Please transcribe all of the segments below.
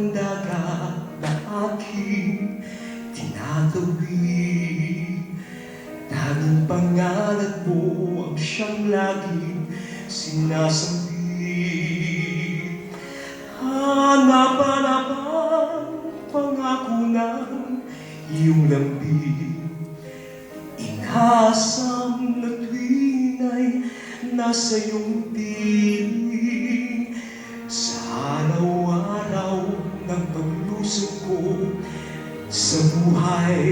ng dagat na aking tinatawid. Tanging pangalan mo ang siyang laging sinasambit. Hanapan-hanapan pangako ng iyong lambing. Inasam na tuwing ay nasa iyong piling. Sa araw-araw ng paglusong ko sa buhay,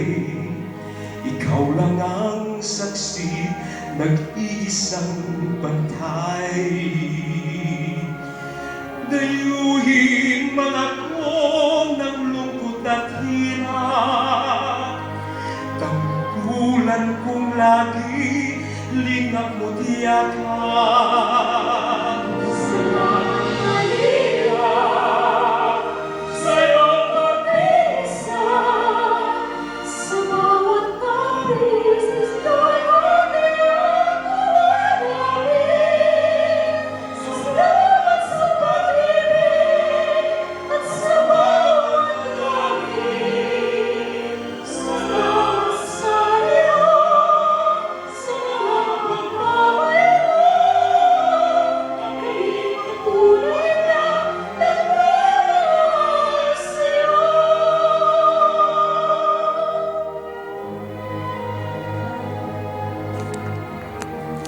ikaw lang ang saksi, nag-iisang bantay. Dayuhin man ako ng lungkot at hirap, tangkulan kong lagi, lingap mo't yakap.